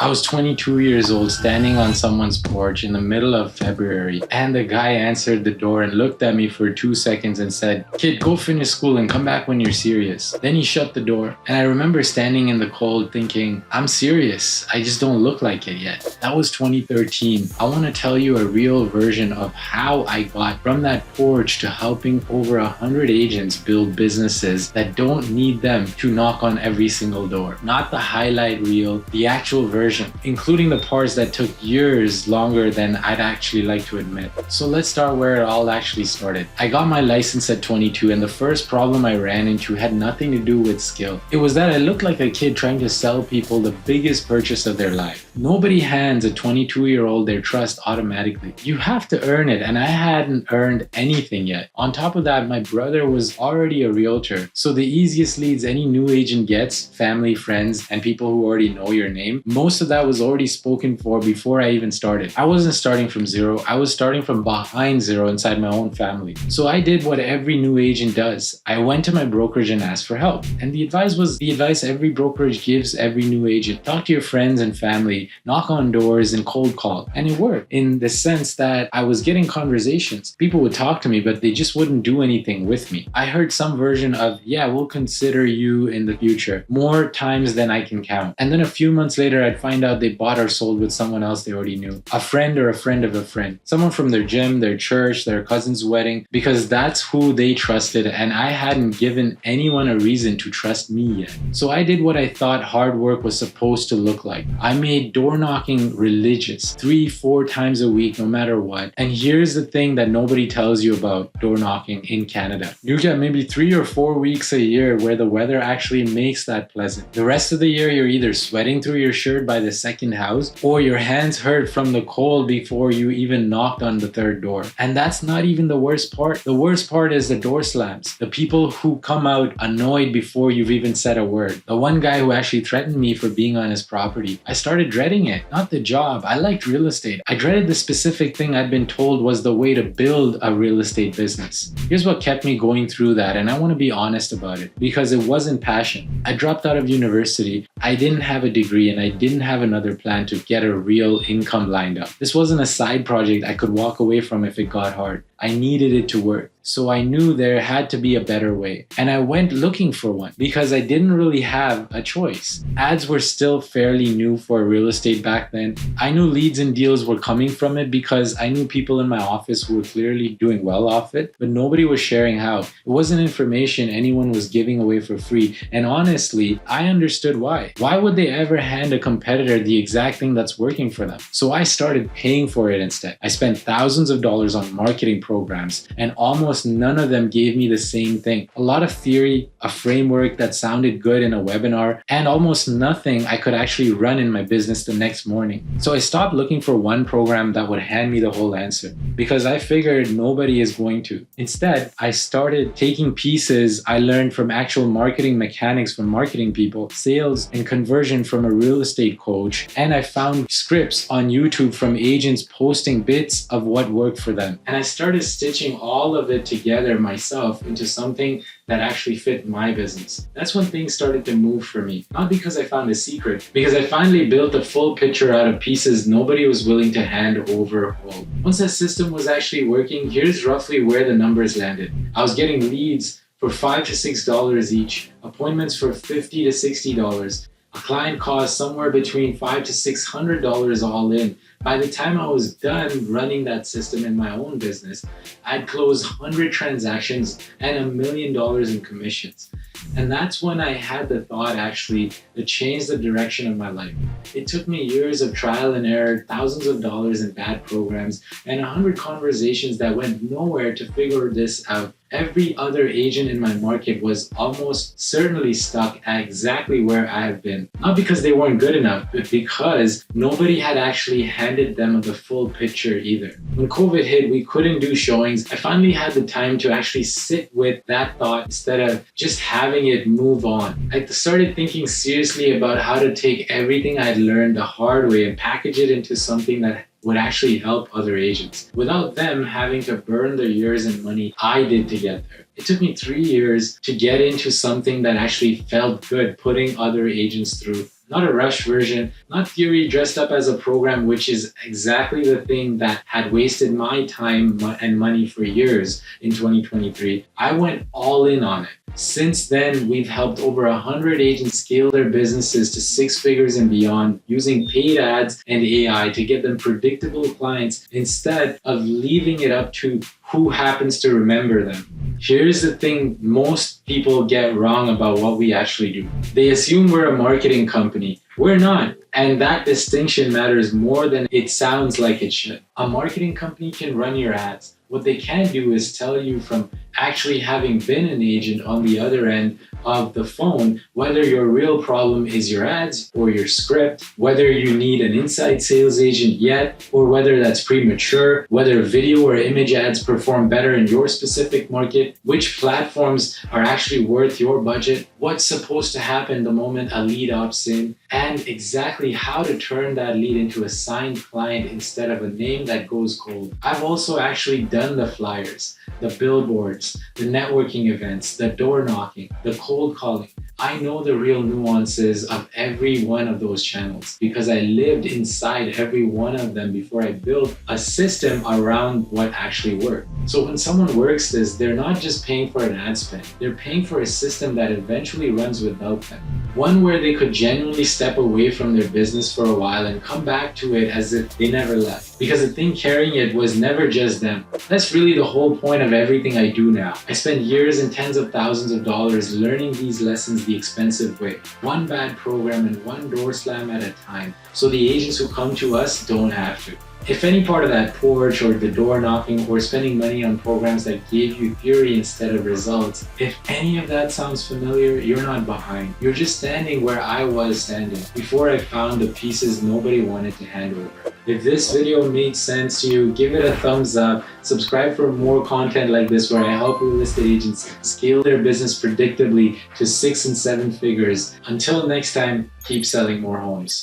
I was 22 years old, standing on someone's porch in the middle of February, and the guy answered the door and looked at me for 2 seconds and said, "Kid, go finish school and come back when you're serious." Then he shut the door, and I remember standing in the cold thinking, I'm serious, I just don't look like it yet. That was 2013. I want to tell you a real version of how I got from that porch to helping over 100 agents build businesses that don't need them to knock on every single door. Not the highlight reel, the actual version, including the parts that took years longer than I'd actually like to admit. So let's start where it all actually started. I got my license at 22, and the first problem I ran into had nothing to do with skill. It was that I looked like a kid trying to sell people the biggest purchase of their life. Nobody hands a 22-year-old their trust automatically. You have to earn it, and I hadn't earned anything yet. On top of that, my brother was already a realtor, so the easiest leads any new agent gets, family, friends, and people who already know your name, most of that was already spoken for before I even started. I wasn't starting from zero, I was starting from behind zero inside my own family. So I did what every new agent does. I went to my brokerage and asked for help. And the advice was the advice every brokerage gives every new agent. Talk to your friends and family, knock on doors, and cold call. And it worked in the sense that I was getting conversations. People would talk to me, but they just wouldn't do anything with me. I heard some version of, yeah, we'll consider you in the future, more times than I can count. And then a few months later, I'd find out they bought or sold with someone else they already knew. A friend or a friend of a friend. Someone from their gym, their church, their cousin's wedding, because that's who they trusted, and I hadn't given anyone a reason to trust me yet. So I did what I thought hard work was supposed to look like. I made door knocking religious, 3-4 times a week, no matter what. And here's the thing that nobody tells you about door knocking in Canada. You get maybe 3 or 4 weeks a year where the weather actually makes that pleasant. The rest of the year, you're either sweating through your shirt by the second house, or your hands hurt from the cold before you even knocked on the third door. And that's not even the worst part. The worst part is the door slams. The people who come out annoyed before you've even said a word. The one guy who actually threatened me for being on his property. I started dreading it. Not the job. I liked real estate. I dreaded the specific thing I'd been told was the way to build a real estate business. Here's what kept me going through that, and I want to be honest about it, because it wasn't passion. I dropped out of university. I didn't have a degree, and I didn't have another plan to get a real income lined up. This wasn't a side project I could walk away from if it got hard. I needed it to work. So I knew there had to be a better way. And I went looking for one because I didn't really have a choice. Ads were still fairly new for real estate back then. I knew leads and deals were coming from it because I knew people in my office who were clearly doing well off it, but nobody was sharing how. It wasn't information anyone was giving away for free. And honestly, I understood why. Why would they ever hand a competitor the exact thing that's working for them? So I started paying for it instead. I spent thousands of dollars on marketing programs, and almost none of them gave me the same thing. A lot of theory, a framework that sounded good in a webinar, and almost nothing I could actually run in my business the next morning. So I stopped looking for one program that would hand me the whole answer because I figured nobody is going to. Instead, I started taking pieces I learned from actual marketing mechanics from marketing people, sales and conversion from a real estate coach, and I found scripts on YouTube from agents posting bits of what worked for them. And I started stitching all of it together myself into something that actually fit my business. That's when things started to move for me. Not because I found a secret, because I finally built a full picture out of pieces nobody was willing to hand over whole. Once that system was actually working, here's roughly where the numbers landed. I was getting leads for $5 to $6 each, appointments for $50 to $60. A client cost somewhere between $500 to $600 all in. By the time I was done running that system in my own business, I'd closed 100 transactions and $1 million in commissions. And that's when I had the thought actually to change the direction of my life. It took me years of trial and error, thousands of dollars in bad programs, and 100 conversations that went nowhere to figure this out. Every other agent in my market was almost certainly stuck at exactly where I have been. Not because they weren't good enough, but because nobody had actually handed them the full picture either. When COVID hit, we couldn't do showings. I finally had the time to actually sit with that thought instead of just having it move on. I started thinking seriously about how to take everything I'd learned the hard way and package it into something that would actually help other agents without them having to burn their years and money I did to get there. It took me 3 years to get into something that actually felt good, putting other agents through not a rush version, not theory dressed up as a program, which is exactly the thing that had wasted my time and money for years in 2023. I went all in on it. Since then, we've helped over 100 agents scale their businesses to 6 figures and beyond using paid ads and AI to get them predictable clients instead of leaving it up to who happens to remember them. Here's the thing most people get wrong about what we actually do. They assume we're a marketing company. We're not. And that distinction matters more than it sounds like it should. A marketing company can run your ads. What they can do is tell you from actually having been an agent on the other end of the phone, whether your real problem is your ads or your script, whether you need an inside sales agent yet, or whether that's premature, whether video or image ads perform better in your specific market, which platforms are actually worth your budget, what's supposed to happen the moment a lead opts in, and exactly how to turn that lead into a signed client instead of a name that goes cold. I've also actually done the flyers, the billboards, the networking events, the door knocking, the cold calling. I know the real nuances of every one of those channels because I lived inside every one of them before I built a system around what actually worked. So when someone works this, they're not just paying for an ad spend, they're paying for a system that eventually runs without them. One where they could genuinely step away from their business for a while and come back to it as if they never left. Because the thing carrying it was never just them. That's really the whole point of everything I do now. I spend years and tens of thousands of dollars learning these lessons the expensive way. One bad program and one door slam at a time. So the agents who come to us don't have to. If any part of that porch or the door knocking or spending money on programs that gave you theory instead of results, if any of that sounds familiar, you're not behind. You're just standing where I was standing before I found the pieces nobody wanted to hand over. If this video made sense to you, give it a thumbs up. Subscribe for more content like this where I help real estate agents scale their business predictably to 6 and 7 figures. Until next time, keep selling more homes.